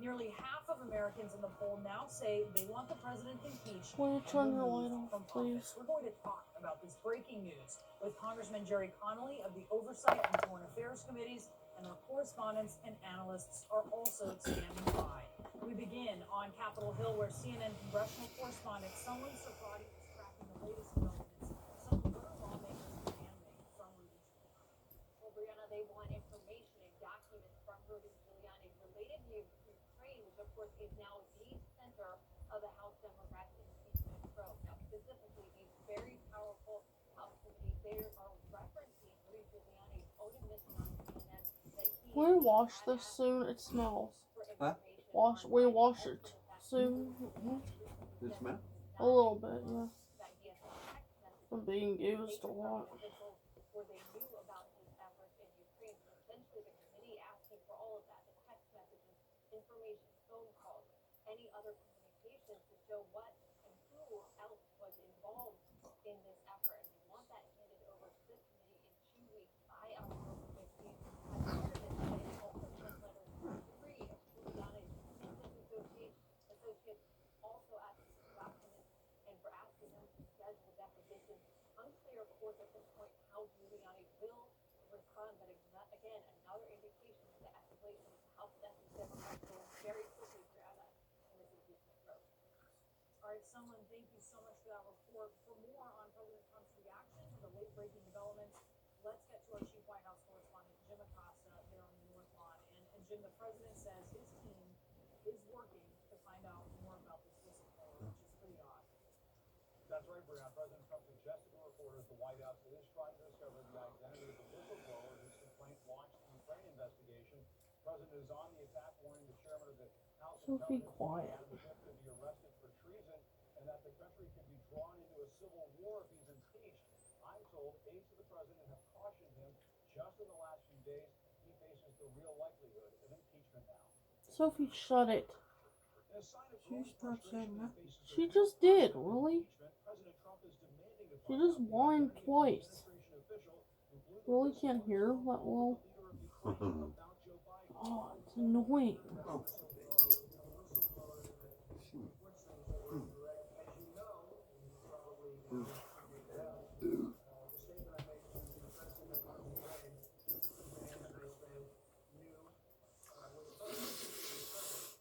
Nearly half of Americans in the poll now say they want the president impeached Will you and turn your removed light off, from please? office. We're going to talk about this breaking news with Congressman Jerry Connolly of the Oversight and Foreign Affairs Committees, and our correspondents and analysts are also standing by. We begin on Capitol Hill, where CNN congressional correspondent Selwyn Safadi is tracking the latest developments. Some federal lawmakers demanding from Rudy Giuliani. Well, Brianna, they want information and documents from Rudy Giuliani related to Ukraine, which of course is now the center of the House Democrats' impeachment probe. Now, specifically, a very powerful House committee, they are referencing Rudy Giuliani's own admission on CNN that he Will you wash this soon? It smells. Huh? Will you wash it soon? The smell? A little bit, yeah. From being used a lot. Where they knew about his efforts in Ukraine. So essentially, the committee asking for all of that, the text messages, information, phone calls, any other communications to show what and who else was involved in this effort. And they want that handed over to this committee in 2 weeks by October 15th. As part of this, they also sent letters to 3 of Giuliani's business associates, also asking for documents and for asking them to schedule depositions. Unclear, of course, at this point how Giuliani will respond, but again, another indication of the escalation of House Democrats going very quickly through in this impeachment probe. All right, Selwyn, thank you so much for that report. For more on President Trump's reaction to the late-breaking developments, let's get to our chief White House correspondent, Jim Acosta, here on the North Lawn. And Jim, the president says his team is working to find out more about this whistleblower, which is pretty odd. That's right, Brianna. President Trump suggested to reporters the White House is trying to discover the identity of the whistleblower whose complaint launched the Ukraine investigation. The president is on the attack, warning the chairman of the House Sophie, Intelligence quiet. Committee, Adam Schiff, could be arrested for treason, and that the country could be drawn into a civil war if he's impeached. I'm told aides to the president have cautioned him just in the last few days he faces the real likelihood of impeachment now. Sophie, shut it. In a sign of She's growing not saying frustration that. he faces She the just did, really? impeachment, President Trump is demanding to She find just out the whined identity of the twice. administration official who blew the Really whistle can't on hear the phone that call well. with the leader of Ukraine about Joe Biden. Oh, it's annoying.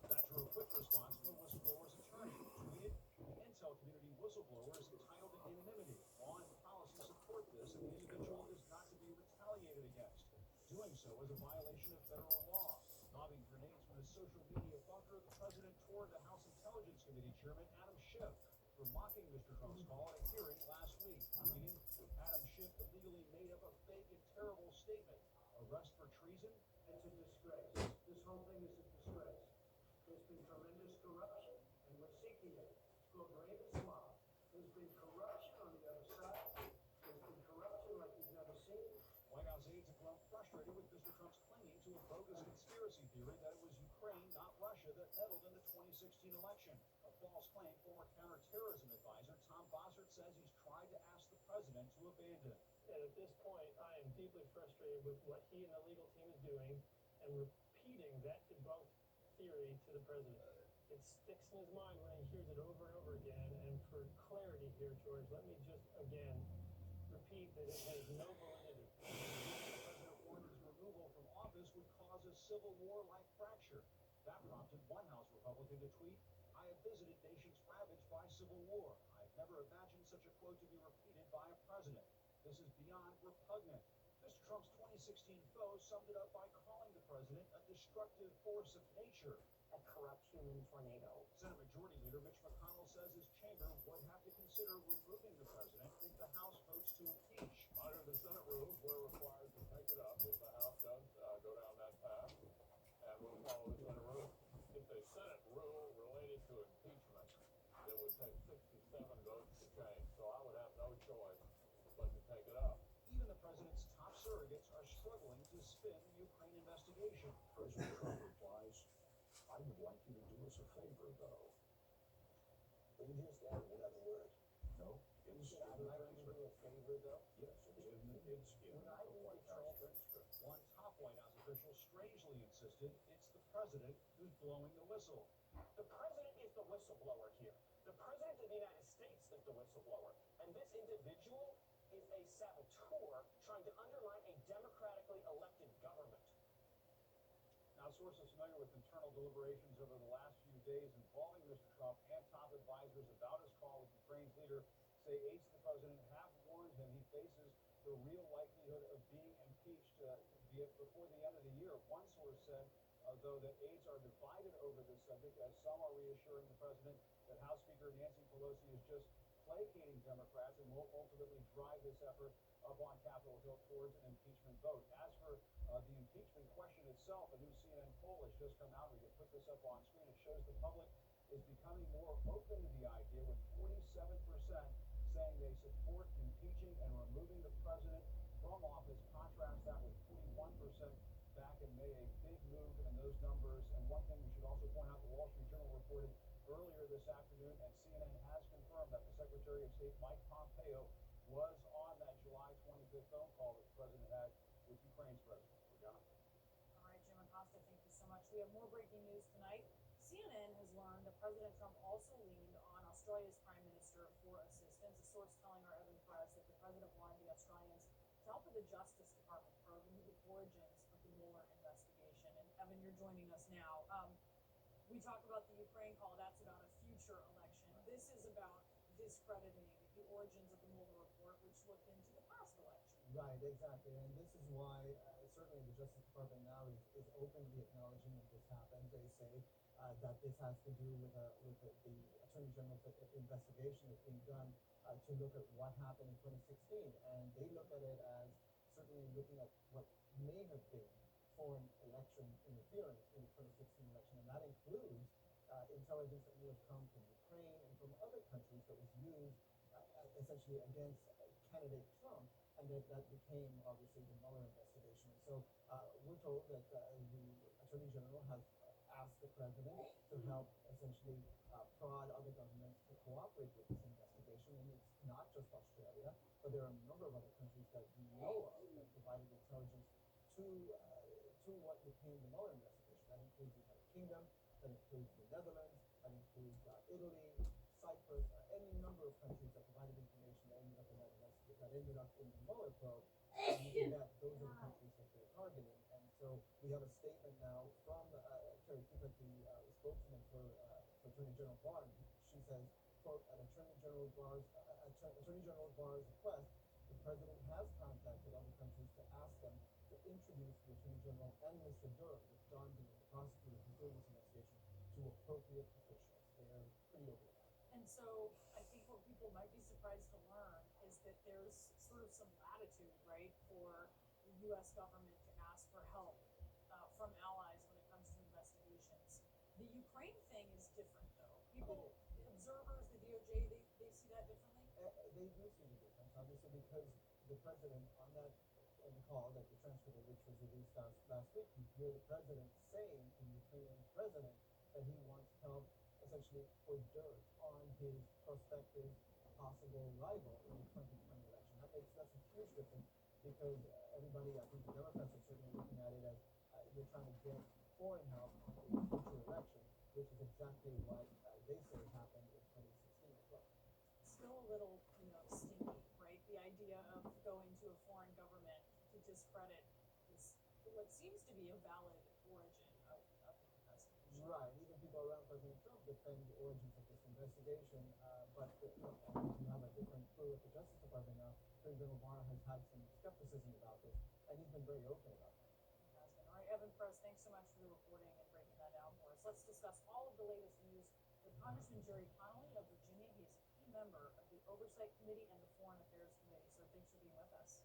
That drew a quick response from the whistleblower's attorney, who tweeted, "The intel community whistleblower is entitled to anonymity. Law and policy support this, and the individual is not to be retaliated against. Doing so is a violation of federal law." Lobbing grenades from the social media bunker, the president toward the House Intelligence Committee Chairman Adam Schiff for mocking Mr. Trump's call at a hearing last week, tweeting, "Adam Schiff illegally made up a fake and terrible statement. Arrest for treason? It's a disgrace. This whole thing is a disgrace. There's been tremendous corruption, and we're seeking it. It's called Ravenslaw. There's been corruption on the other side. There's been corruption like you've never seen. White House aides have grown frustrated with Mr. Trump's clinging to a bogus conspiracy theory that it was Ukraine, not Russia, that meddled in the 2016 election. A false claim former counterterrorism advisor Tom Bossert says he's tried to ask the president to abandon. And at this point, I am deeply frustrated with what he and the legal team is doing and repeating that debunked theory to the president. It sticks in his mind when he hears it over and over again. And for clarity here, George, let me just again repeat that it has no validity. The president warned his removal from office would cause a civil war-like fracture. That prompted one House Republican to tweet, "I have visited nations ravaged by civil war. I've never imagined such a quote to be repeated by a president. This is beyond repugnant." Mr. Trump's 2016 foe summed it up by calling the president a destructive force of nature. A corrupt human tornado. Senate Majority Leader Mitch McConnell says his chamber would have to consider removing the president if the House votes to impeach. Under the Senate rules, we're required to take it up if the House does go down that path, and we'll follow the Senate rule. It's a Senate rule related to impeachment. It would take 67 votes to change, so I would have no choice but to take it up. Even the president's top surrogates are struggling to spin the Ukraine investigation. President Trump replies, "I would like you to do us a favor, though." But you just added another word. No, it's I'd like you to do a favor, though. yes, it's in the White House transcript. One top White House official strangely insisted it's the president who's blowing the whistle. The president is the whistleblower here. The president of the United States is the whistleblower. And this individual is a saboteur trying to undermine a democratically elected government. Now, sources familiar with internal deliberations over the last few days involving Mr. Trump and top advisors about his call with Ukraine's leader say aides to the president have warned him he faces the real likelihood of being impeached before the end of the year. One source said, though, that aides are divided over this subject, as some are reassuring the president that House Speaker Nancy Pelosi is just placating Democrats and will ultimately drive this effort up on Capitol Hill towards an impeachment vote. As for the impeachment question itself, a new CNN poll has just come out. We can put this up on screen. It shows the public is becoming more open to the idea, with 47% saying they support impeaching and removing the president from office. Contrast that with 41% back in May, a big move in those numbers. And one thing we should also point out, the Wall Street Journal reported earlier this afternoon, and CNN has confirmed that the Secretary of State Mike Pompeo was on that July 25th phone call that the president had with Ukraine's president. Regina? All right, Jim Acosta, thank you so much. We have more breaking news tonight. CNN has learned that President Trump also leaned on Australia's Prime Minister for assistance. A source telling our Evan Press that the president wanted the Australians to help with the Justice Department probe into the origins of the Mueller investigation. And Evan, you're joining us now. We talk about the Ukraine call. That's about a future election. This is about discrediting the origins of the Mueller report, which looked into the past election. Right, exactly. And this is why certainly the Justice Department now is openly acknowledging that this happened. They say that this has to do with the Attorney General's investigation that's being done to look at what happened in 2016. And they look at it as certainly looking at what may have been foreign election interference in the 2016 election. And that includes intelligence that may have come from Ukraine and from other countries that was used essentially against candidate Trump, and that became obviously the Mueller investigation. And so we're told that the Attorney General has asked the president to help essentially prod other governments to cooperate with this investigation. And it's not just Australia, but there are a number of other countries that we know of that provided intelligence to what became the Mueller investigation. That includes the United Kingdom, that includes the Netherlands, that includes Italy, Cyprus, any number of countries that provided information that ended up in that investigation, that ended up in the Mueller probe. And that those are the countries that they're targeting. And so we have a statement now from Terry Kupek, the spokesman for Attorney General Barr. She says, quote, at Attorney General Barr's request, the president has contacted other countries to ask them to introduce the Attorney General and Mr. Durham, with John Durham, the prosecutor who's doing this investigation, to appropriate officials. They are pretty open about it. And so I think what people might be surprised to learn is that there's sort of some latitude, right, for the U.S. government to ask for help from allies when it comes to investigations. The Ukraine thing is different, though. People, observers, the DOJ, they see that differently? They do see the difference, obviously, because the president on that call, that the transcript of which was released last week, you hear the president saying to the Ukrainian president that he wants help essentially for dirt on his prospective possible rival in the 2020 election. That's a huge difference, because everybody, I think the Democrats are certainly looking at it as you're trying to get foreign help in the future election, which is exactly what they say happened in 2016 as well. Still a little, stinky, right? The idea of going to a foreign government to discredit this, what seems to be a valid origin of the investigation. Right. Even people around President Trump defend the origins of this investigation, but you have a different clue at the Justice Department now. Attorney General Barr has had some skepticism about this, and he's been very open about that. He has been. All right, Evan Press, thanks so much for the reporting and breaking that down for us. Let's discuss all of the latest news with Congressman Jerry Connolly of Virginia. He is a key member of the Oversight Committee and the Foreign Affairs Committee. So thanks for being with us.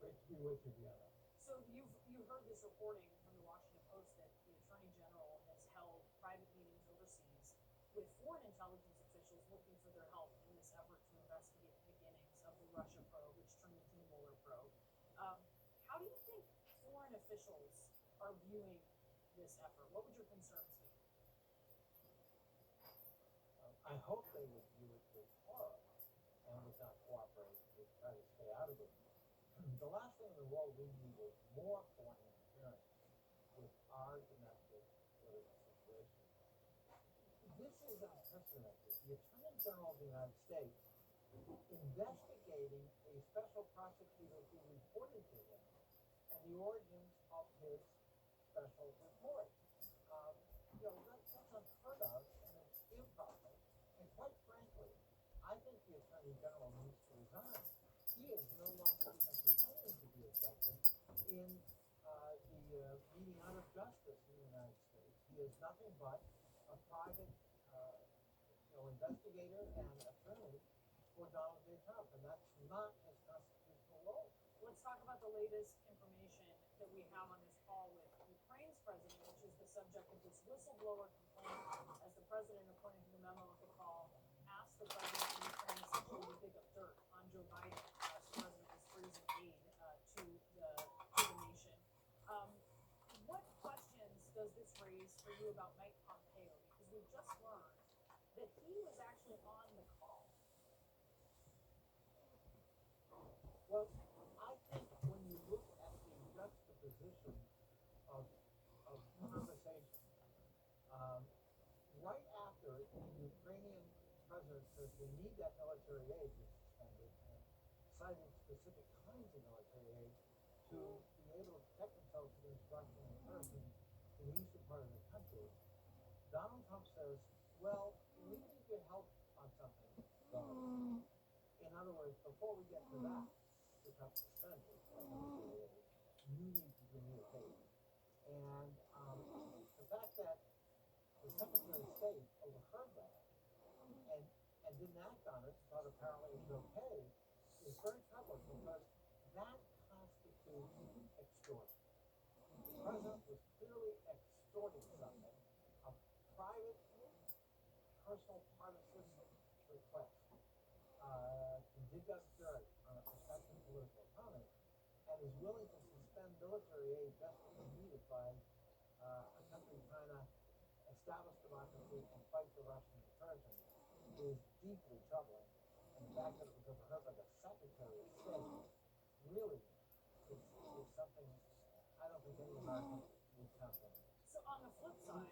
Great to be with you, Deanna. So you heard this reporting from the Washington Post that the Attorney General has held private meetings overseas with foreign intelligence officials looking for their help in this effort to investigate the beginnings of the Russia probe, which turned into the Mueller probe. How do you think foreign officials are viewing this effort? What would your concerns be? I hope they would view it with horror and would not cooperate, would try to stay out of it. The last thing in the world we need is more foreign interference with our is unprecedented. The Attorney General of the United States investigating a special prosecutor who reported to him and the origins of his special report. That's unheard of and it's improper. And quite frankly, I think the Attorney General needs to resign. He is no longer even pretending to be objective in the meting out of justice in the United States. He is nothing but a private, investigator and attorney for Donald J. Trump, and that's not his constitutional role. Let's talk about the latest information that we have on this call with Ukraine's president, which is the subject of this whistleblower complaint, as the president, according to the memo of the call, asked the president of Ukraine essentially to dig up dirt on Joe Biden as the president was freezing aid to the nation. What questions does this raise for you about Mike Pompeo? Because we just learned that he was actually on the call. Well, I think when you look at the juxtaposition of conversation, right after the Ukrainian president says we need that military aid to suspend it, and citing specific kinds of military aid to be able to protect themselves against Russian incursion in the eastern part of the country, Donald Trump says, well, we need your help on something, though. In other words, before we get to that, which I've suspended, you need to give me a favor. And the fact that the Secretary of State overheard that and didn't act on it, thought apparently it was okay, is very troubling because that constitutes extortion. The president was clearly extorting something, a private, personal, partisan request to dig up dirt on a prospective political opponent, and is willing to suspend military aid desperately needed by a country trying to establish democracy and fight the Russian incursion is deeply troubling. And the fact that it was overheard by the Secretary of State really is something I don't think any American would comprehend. So on the flip side,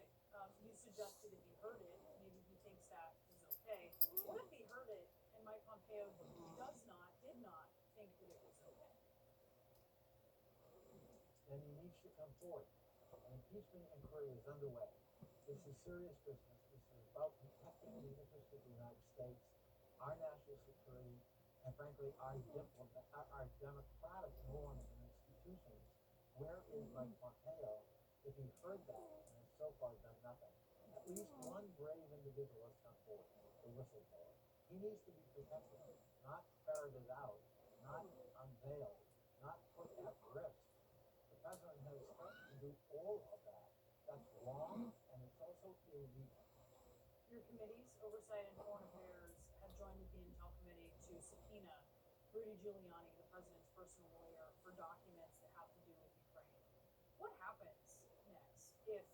you suggested if he heard it, maybe he thinks that is okay. What if he heard it and Mike Pompeo did not think that it was okay? Then he needs to come forward. An impeachment inquiry is underway. This is serious business. This is about protecting the interests of the United States, our national security, and frankly, our democratic norms and institutions. Where is Mike Pompeo if he heard that and has so far done nothing? At least one brave individual has come forward, the whistleblower. He needs to be protected, not ferreted out, not unveiled, not put at risk. The president has threatened to do all of that. That's wrong, and it's also illegal. Your committees, Oversight and Foreign Affairs, have joined with the Intel Committee to subpoena Rudy Giuliani, the president's personal lawyer, for documents that have to do with Ukraine. What happens next if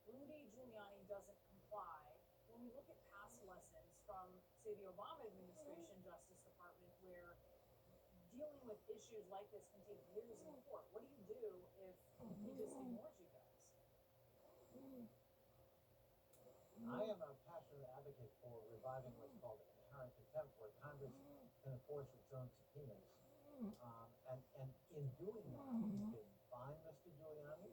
Rudy Giuliani doesn't comply? When we look at past lessons from, say, the Obama administration Justice Department, where dealing with issues like this can take years in court, what do you do if he just ignores you guys? I am a passionate advocate for reviving what's called inherent contempt, where Congress can enforce its own subpoenas. And in doing that, we can find Mr. Giuliani.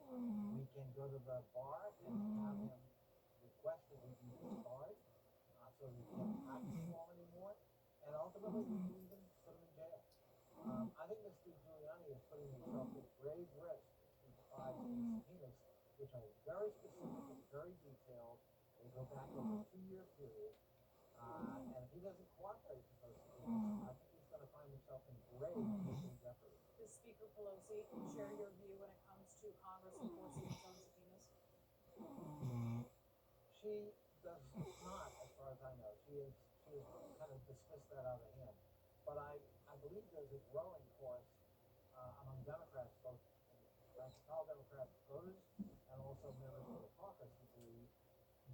We can go to the bar and have him request that he be disbarred so he can't practice law anymore. And ultimately, we can even put him in jail. I think Mr. Giuliani is putting himself at grave risk if he complies with these subpoenas, which are very specific and very detailed. They go back over a 2-year period. And if he doesn't cooperate with those subpoenas, I think he's going to find himself in grave legal jeopardy. Does Speaker Pelosi share your view when it comes to Congress enforcing its own subpoenas? She does not, as far as I know. She has kind of dismissed that out of hand. But I believe there's a growing chorus among Democrats, both tall Democrat voters and also members of the caucus who believe,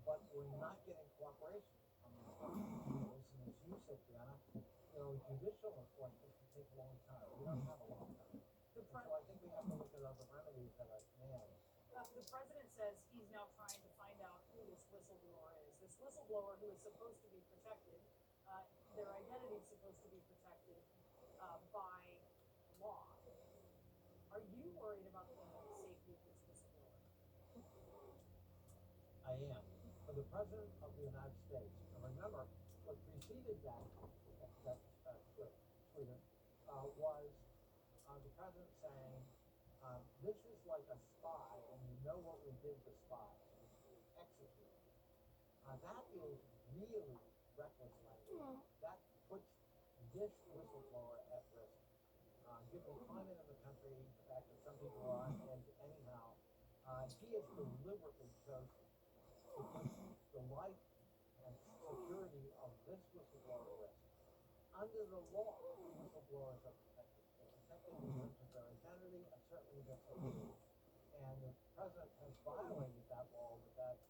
but we're not getting cooperation on these subpoenas. And as you said, Brianna, judicial enforcement can take a long time. We don't have a long time. So I think we have to look at other remedies at our command. The president says he's now trying to find out who this whistleblower is, this this whistleblower who is supposed to be protected, their identity is supposed to be protected by law. Are you worried about the safety of this whistleblower? I am. For the President of the United States, and remember, what preceded that tweet was the President saying, this is like a spy, and you know what we did to spies. We executed. That is really reckless language. That puts this whistleblower at risk. Given the climate of the country, the fact that some people are on edge anyhow, he has deliberately chosen to put the life and security of this whistleblower at risk. Under the law, whistleblowers are protected. They're protected in terms of their identity and certainly their security. And the President has violated that law with that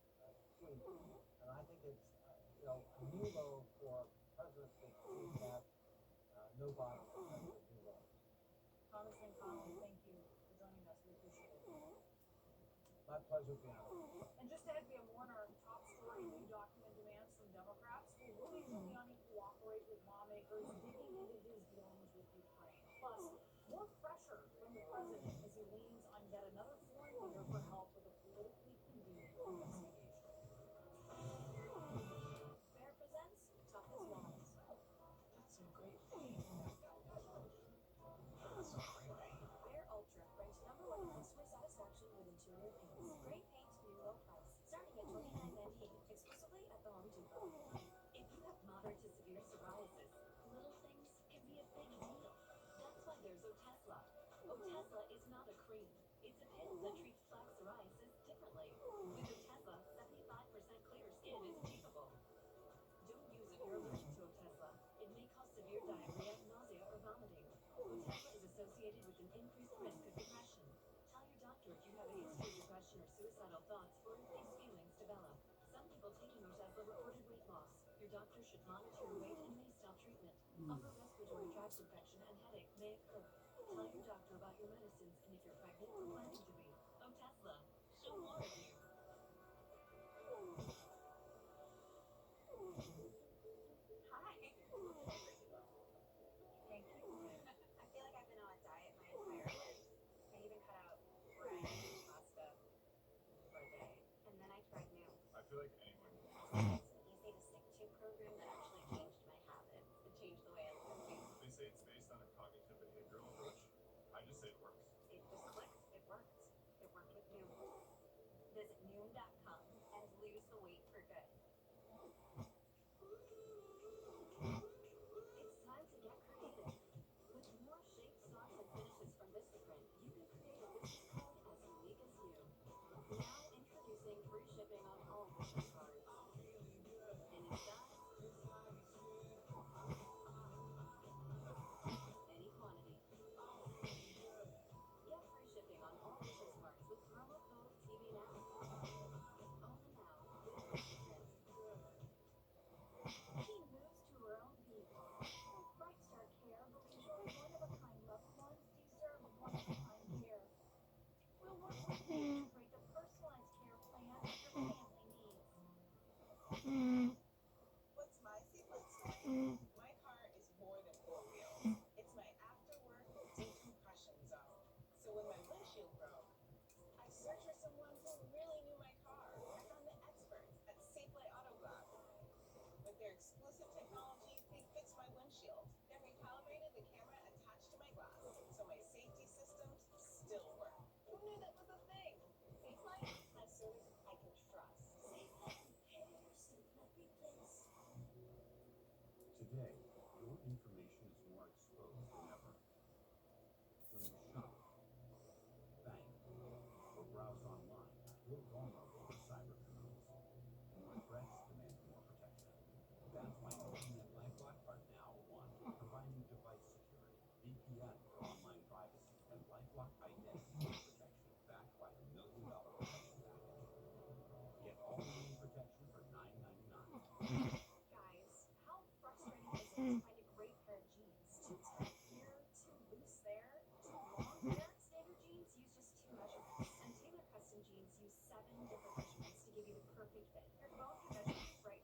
tweet. And I think it's a new low for presidents that seem to have no bottom. Congressman Connolly, thank you for joining us. We appreciate it. My pleasure, Bianca. And just ahead, we have more on our top story, new document demands from Democrats. Will Rudy Giuliani cooperate with lawmakers digging into his dealings with Ukraine? Plus, more pressure from the president as he leans on yet another foreign leader for help with a politically convenient investigation. Fair presents Tough as Nails. That's a great Fair Ultra ranks #1 in customer satisfaction with interior paints. Great paint, new low price, starting at $29.98, exclusively at the Home Depot. If you have moderate to severe psoriasis, little things can be a big deal. That's why there's Otezla. Otezla is not a cream. It's a pill that treats plaque psoriasis differently. With Otezla, 75% clear skin is achievable. Don't use if you're allergic to Otezla. It may cause severe diarrhea, nausea, or vomiting. Otezla is associated with an increased risk of depression. Tell your doctor if you have a history of depression or suicidal thoughts, or if these feelings develop. Some people taking Otezla reported weight loss. Your doctor should monitor your weight and may stop treatment. Upper respiratory tract infection and headache may occur. Tell your doctor about your medicines and if you're pregnant or planning to be. Otezla, show more of you. Hi. Thank you. I feel like I've been on a diet my entire life. I even cut out bread and pasta for a day. And then I tried new. I feel like anyone can. It's an easy to stick to program that actually changed my habits. It changed the way I look at food. They say it's based on a cognitive behavioral approach. I just say it works. It just clicked. It worked. It worked with Noom. Visit Noom.com and lose the weight for good. It's time to get creative. With more shapes, styles, and finishes from Vistaprint, you can create a business card as unique as you. Now introducing free shipping on all business cards. And in size, any quantity. Get free shipping on all business cards with promo code TVNOW. Only now with Vistaprint. He moves to her own people. Brightstar Care believes your one-of-a-kind loved ones deserve one-of-a-kind care. We'll work with you to create the personalized care plan your family needs. What's my secret story? My car is more than four wheels. It's my after-work decompression zone. So when my windshield broke, I searched for someone who really knew my car. I found the experts at Safelite Auto Glass. With their exclusive technology, they fixed my windshield, then recalibrated the camera attached to my glass, so my safety systems still work. Who knew that was a thing? Safelite has service I can trust. Safelite repairs, Safelite replace. Today, your information is more exposed than ever. When you shop, bank, or browse online, you're vulnerable to cyber criminals. More threats demand more protection. That's why Norton and LifeLock are now one, providing device security, VPN for online privacy, and LifeLock identity protection backed by a $1 million protection package. Get all-in protection for $9.99. Guys, how frustrating is it to find a great pair of jeans? Too tight here, too loose there, too long there? Standard jeans use just 2 measurements, and Taylor Custom Jeans use 7 different measurements to give you the perfect fit. Your phone can measure you right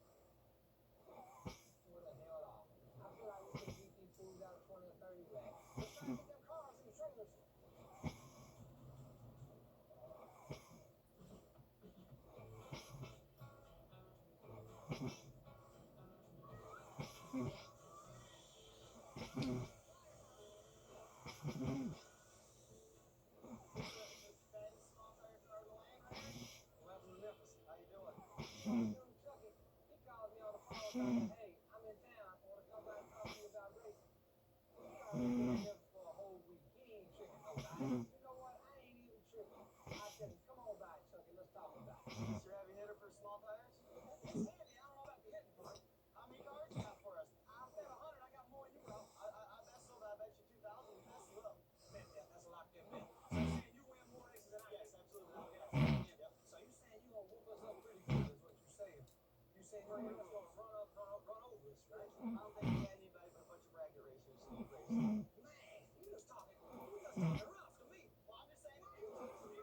dude, Chucky, he called me on the phone saying, hey, I'm in town. I want to come by and talk to you about racing. He already been here for a whole week. He ain't tripping nobody. You know what? I ain't even tripping. I said, come on by, Chucky. Let's talk about it. Is this your heavy hitter for small tires? It's handy. I don't know about the hitting part. How many cars you got for us? I bet 100. I got more than you, bro. I bet so that I bet you 2,000. We mess you up. Bet that. That's a locked in bet. So you're saying you win more races than I do? Yes, absolutely. Yep. So you're saying you gonna whoop us up pretty good is what you're saying. You're saying you're gonna run over us, right? I don't think you had anybody but a bunch of bracket racers in the race. Man, you just talking rough to me. Well, I'm just saying you talking rough to me.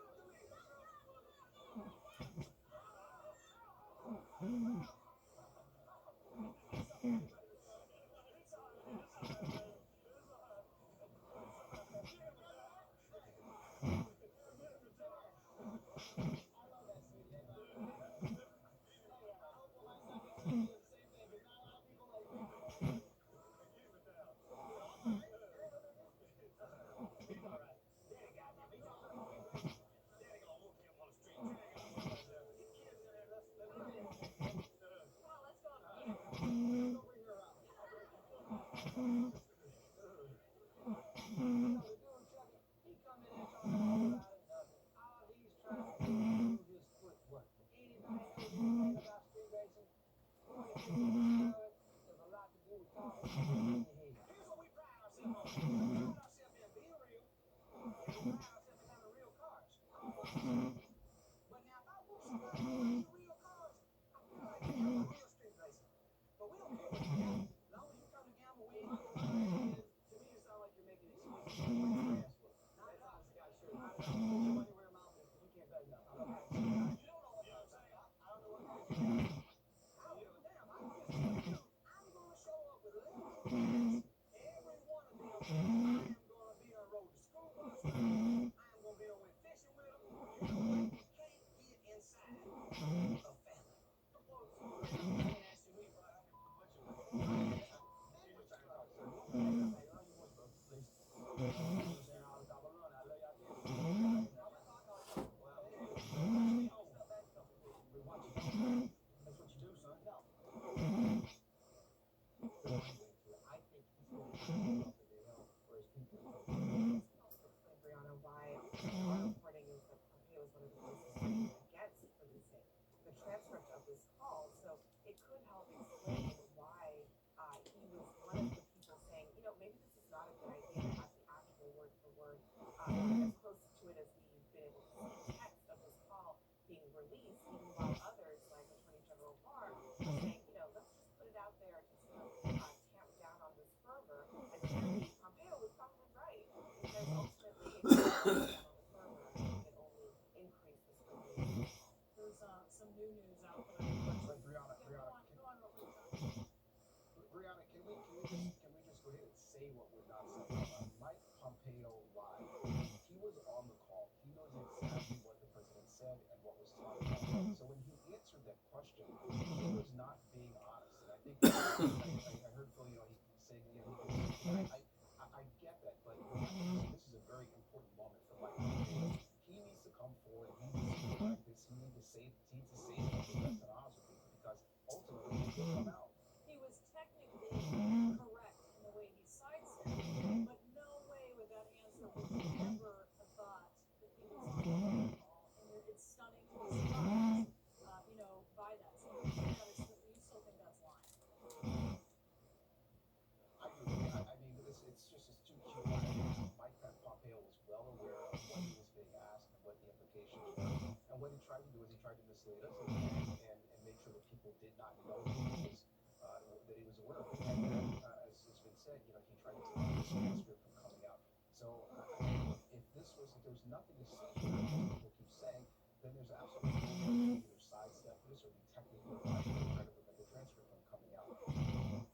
Some new news out that I Brianna, go on real quick, John. Brianna, can we just go ahead and say what we're not saying? Mike Pompeo lied. He was on the call. He knows exactly what the president said and what was talked about. So when he answered that question, he was not being honest. And I think I heard Phil, he saying, I get that, but this is a very important moment for Mike Pompeo. He needs to come forward. He needs to correct this. He needs to say something that's honest with people, because ultimately he will come out. He was technically correct in the way he sidestepped, but no way with that answer would you ever have thought that he was on the phone call. And it's stunning to be surprised, by that. So you still think that's lying? I do. I mean, it's too cute. Mike Pompeo was well aware of what he was being asked and what the implications were. And what he tried to do is he tried to mislead us and make sure that people did not know that he was aware of it. And then, as has been said, he tried to keep this transcript from coming out. So if there was nothing to see here, as people keep saying, then there's absolutely no way to either sidestep this or be technically right to try to prevent the transcript from coming out.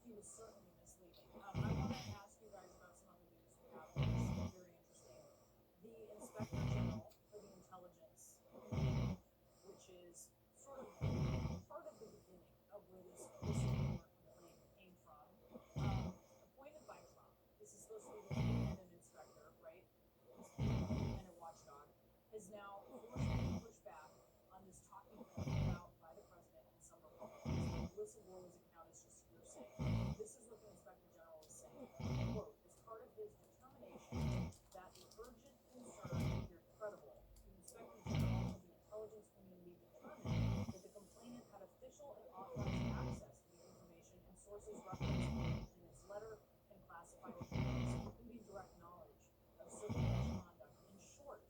He was certainly misleading. I want to ask you guys about some other news we have that's very interesting. The Inspector General for the Intelligence Community, which is sort of part of the beginning of where this whistleblower complaint came from, appointed by Trump. This is supposed to be the independent inspector, right? This independent watchdog has now forcefully pushed back on this talking point put out by the president and whistleblower's account is just hearsay. This is what the Inspector General is saying. Quote, as part of his determination that the urgent concern appeared credible, the Inspector General of the intelligence community determined that the complainant had official and authorized access to the information and sources referenced in its letter and classified accounts, including direct knowledge of certain misconduct. In short,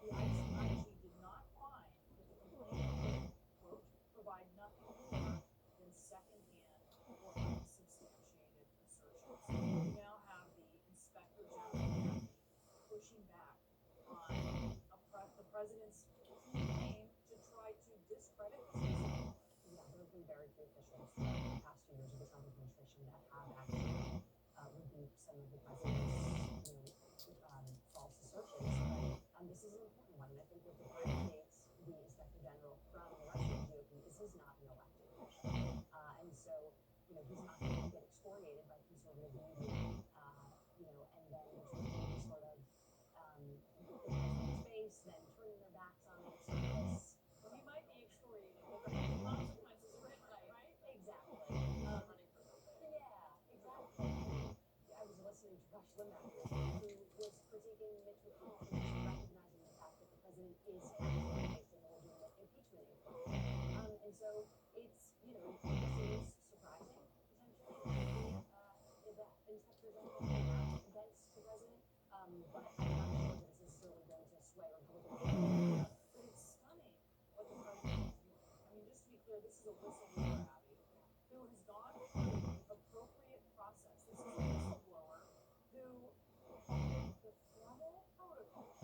the ICIG did not find that the complainant could, quote, provide nothing more than secondhand or unsubstantiated assertions. We now have the Inspector General pushing back on the president's claim to try to discredit the system. Yeah, there have been very few officials throughout the past 2 years of the Trump administration that have actually rebuked some of the president's, false assertions. But this is an important one, and I think what differentiates the Inspector General from the rest of the GOP is he's not an elected official. And so, he's not going to get excoriated by conservative media, and then to sort of get the president's face, then turning their backs on the service. Well, he might be excoriated, but the consequences are right? Exactly. Running for something. Yeah, exactly. I was listening to Rush Limbaugh, who was critiquing Mitch McConnell for just recognizing the fact that the president is actually facing a legitimate impeachment inquiry. And so it's, this is surprising, potentially, that the Inspector General went against the president. But I'm not sure that it's necessarily going to sway Republicans. But it's stunning what the president is doing. I mean, just to be clear, this is a whistleblower, Abby, who has gone through the appropriate process. This is a whistleblower who followed the formal protocol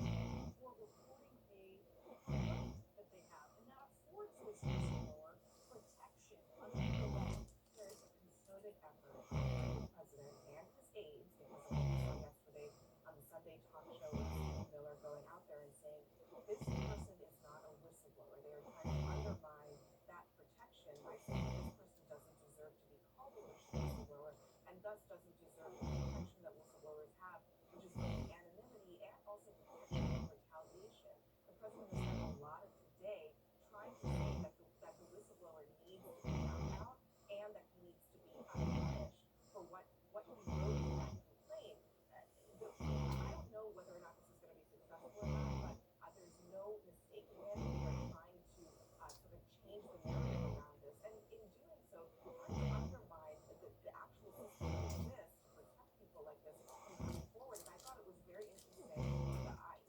for reporting a complaint that they have, and that affords this whistleblower protection under the law. There is a concerted effort by the president and his aides, because of what we saw yesterday on the Sunday talk show with Stephen Miller going out there and saying, this person is not a whistleblower. They are trying to undermine that protection by saying this person doesn't deserve to be called a whistleblower and thus doesn't deserve the protection that whistleblowers have, which is both anonymity and also protection from retaliation. The president has spent a lot of today trying to say that the whistleblower needs to be found out and that he needs to be punished for what he wrote in that complaint. I don't know whether or not this is going to be successful or not, but there's no mistaking it. We are trying to sort of change the narrative around this, and in doing so, trying to undermine the actual system that exists to protect people like this from coming forward. And I thought it was very interesting that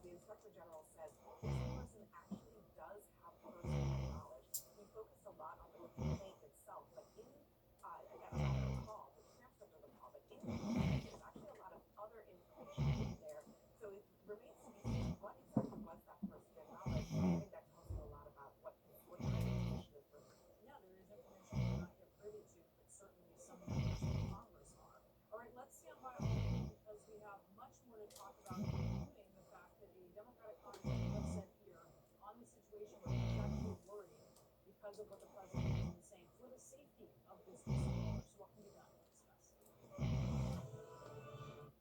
the Inspector General says this person actually does have personal knowledge. We focused a lot on the complaint itself, but again, I'm not going to recall the transcript of the call, but in the complaint, there's actually a lot of other information in there. So it remains to be seen what exactly was that person's knowledge. I think that tells you a lot about what kind of position this person is. Yeah, there is information we're not yet privy to, but certainly some members of Congress are. All right, let's stand by because we have much more to talk about, including the fact that a Democratic congressman has said here on the situation where he's actually worried because of what the president has been saying for the safety of this whistleblower. So what can be done? We'll discuss.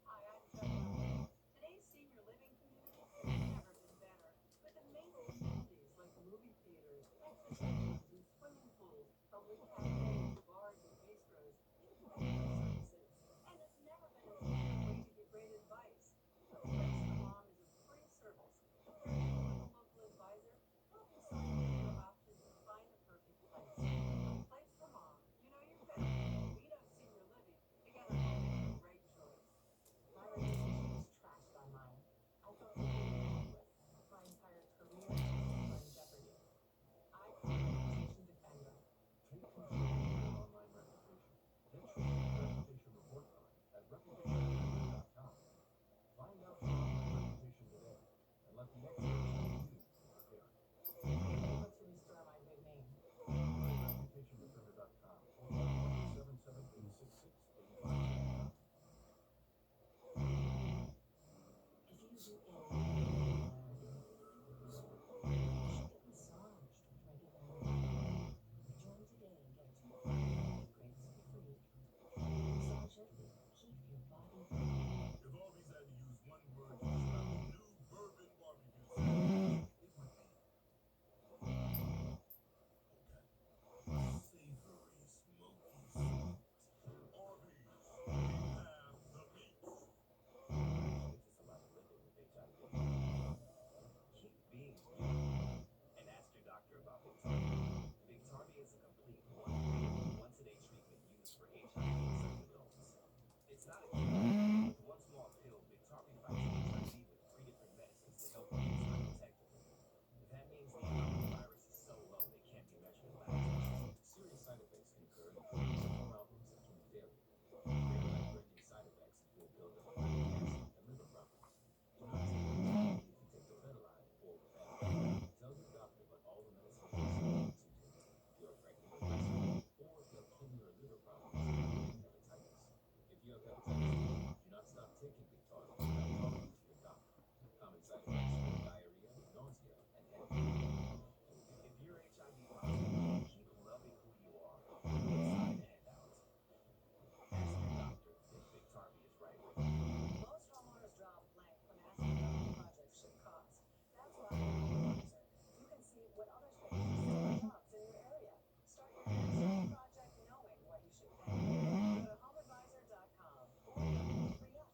Hi, I'm Deborah. Today's senior living communities have never been better, with amazing amenities like movie theaters, exercise and swimming pools, public cafes, bars and bistros, independent services, and it's never been a better way to get great advice. A Place for Mom is a free service where you and a local advisor help you select your options and find the perfect place. A Place for Mom, you know your family. We know senior living. Together, it's a great choice. My reputation was trashed online. I felt really helpless. My entire career was in jeopardy. I called a petition defender. Take control not a cure. With one small pill, Biktarvy fights HIV with 3 different medicines to help keep it protected. That means the amount of virus is so low it can't be measured in labs. Serious side effects can occur, including liver problems and kidney failure. Rare life-threatening side effects include buildup of uric acid and liver problems. Do not take it if you take the Federline or Rifampicin. Tell your doctor about all the medications you need to take. If you're pregnant or breastfeeding, or if you have kidney or liver problems, including hepatitis. If you have hepatitis C, do not stop taking Biktarvy without talking to your doctor. Common side effects include diarrhea, nausea, and headache. If you're HIV positive, keep loving who you are. Inside and out. Ask your doctor if Biktarvy is right for you. Most homeowners draw a blank when asking what a project should cost. That's why HomeAdvisor. You can see what other spaces or jobs in your area. Start your next home project knowing what you should pay. Go to homeadvisor.com or get a free app.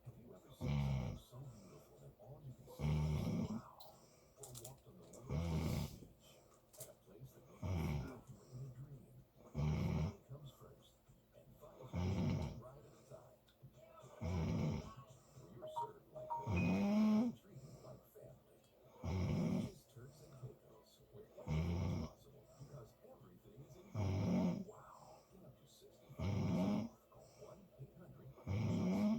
Have you ever seen something so beautiful that all you can say is wow? Or walked on the water beach at a place that makes you feel like you were in a dream? Family comes first, and finds you right at the time. Where you're served like home, treated like family. Beaches, Turks and Caicos, where anything is possible because everything is in wow. Get up to 65% off. Call 1-800-BEACHES.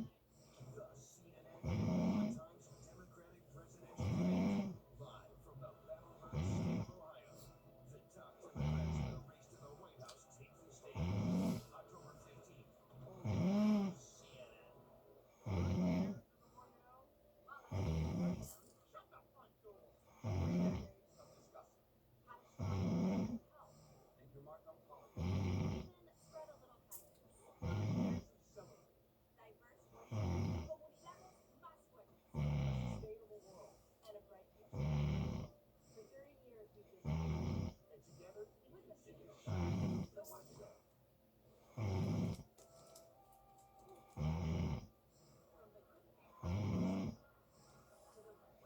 The CNN Times Democratic presidential debate, live from the battleground state of Ohio. The top Democrats in the race to the White House take the stage. October 15th, only on CNN. Shut the front door. 3 decades of discussing. Thank you, Mark. I'm calling. Even spread a little kindness. Celebrate Diverse voices. Comunidades más fuertes. a sustainable world. And a bright future. For 30 years we've been together. And together, we continue to shine. The Watch Show. From the good parents to the winners. Everyone has their own name. That's why there's a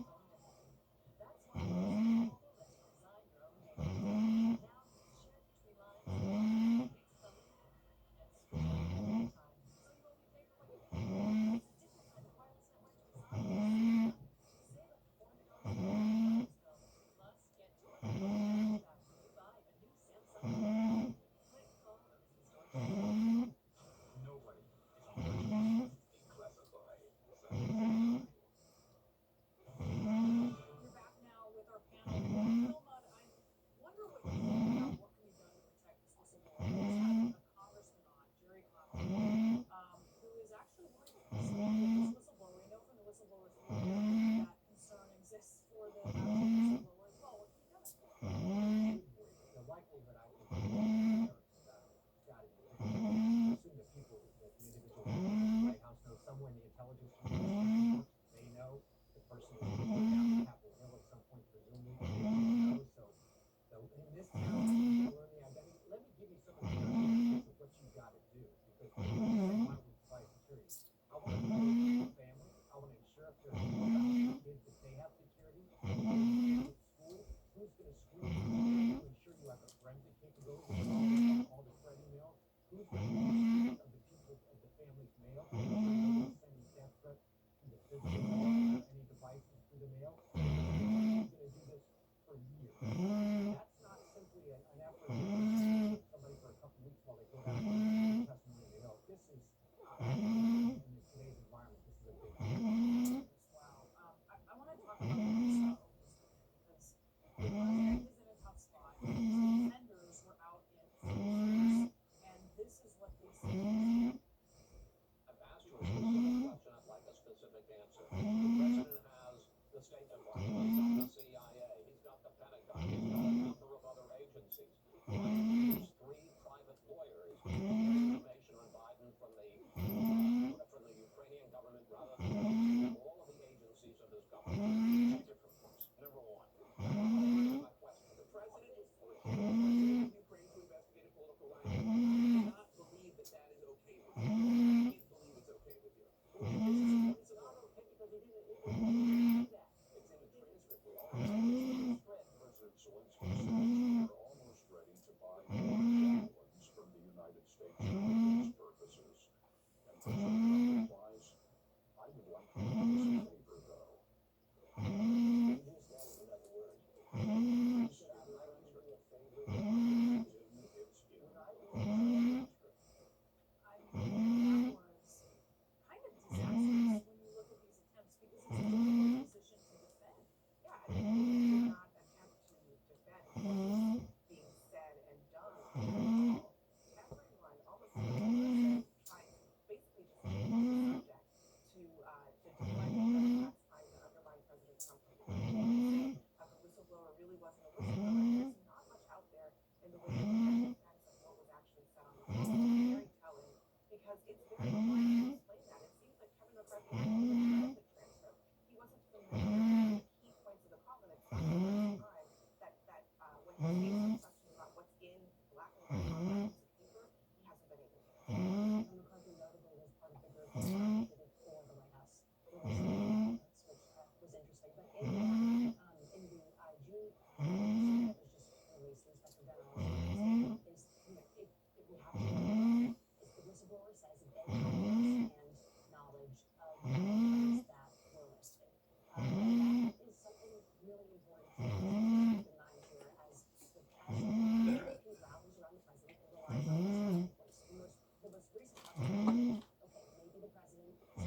model that you design your own name. Now you can share between lines, pick something, and switch up at any time. So you only pay for what you pay. It's a different kind of wireless network to design. Save up to $400 a month on your wireless bill. Plus, get $200 back when you buy a new Samsung phone. Click phones and start shopping. Nobody is more declassify. We're back now with our panel. Bill Mudd, I wonder what you think about what can be done to protect this whistleblower. Let's have a congressman on, Jerry Connolly, who is actually worried about this whistleblower. We know from the whistleblowers that concern exists for the actual whistleblower as well. What can be done? The likelihood, I think, strategy. Assume the people, that the individual at the White House knows somewhere in the intelligence community, they know the person is down at Capitol Hill at some point, presumably. They know. So in this town, you learn the identity. Let me give you some of the characteristics of what you got to do, because people say, why don't we provide security? I want to protect the family. I want to ensure if there's kids that they have security. School, who's going to screen you to ensure you have the forensic capability, all the threat emails? Who's going to be the of the people, of the family's mail? Sending death threats to the physical or any devices through the mail? Who's going to do this for years? That's not simply an effort to keep somebody for a couple weeks while they go down and testimony. You know, this is, in today's environment, this is a big deal. Wow. I want to talk about this because the president is in a tough spot. His defenders were out in force, and this is what they said. I've asked you a specific question, I'd like a specific answer. The president has the State Department, he's got the CIA, he's got the Pentagon, he's got a number of other agencies. Why don't you use 3 private lawyers to get information on Biden from the Ukrainian government rather than all of the agencies of this government? 2 different ones. Number 1. My question. The president is pushing the president of Ukraine to investigate a political rival. I do not believe that that is okay with you. I can't believe it's okay with you. It's not okay because he didn't do that. It's in the transcript. We all know it's in the transcript. President Zelensky says we're almost ready to buy more javelins from the state secrets purposes. And President Trump replies, I would like to do this a favor, though. You just added another word. You said, I'd like to do a favor. It's in the transcript. I mean, that was kind of disastrous when you look at these attempts because it's a difficult position to defend. Yeah, I mean, they did not attempt to defend what was being said and done. Everyone, almost everyone, trying to basically just change the subject to deflect the attacks trying to undermine President Trump. The whistleblower really wasn't a whistleblower. There's not much out there in the way of defense of what was actually said on the call. It's very telling because it's very hard to explain that. It seems like Kevin McCarthy hadn't even read the transcript. He wasn't familiar with the key points of the call, and it's not the first time that when he takes a question about what's in black and white on that piece of paper, he hasn't been able to. McCarthy notably was part of the group that advocated for the White House release which was interesting. But in the June that was just released, the Inspector General is, you know, if we have to, if the whistleblower says they have firsthand knowledge of the things that were listed, that is something really important to keep in mind here as the American rallies around the president and relies on this voice. The most recent question, okay, maybe the president, the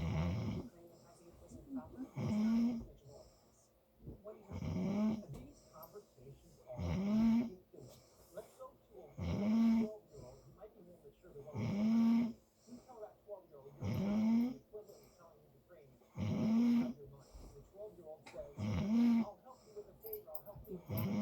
Ukrainian president was improper, it's not impeachable offense. What do you think? These conversations are ridiculous. Let's go to a 12-year-old who might be more mature than what we are. You tell that 12-year-old you're the equivalent of telling Ukraine you have your money. The 12-year-old says, I'll help you with a favor, I'll help you with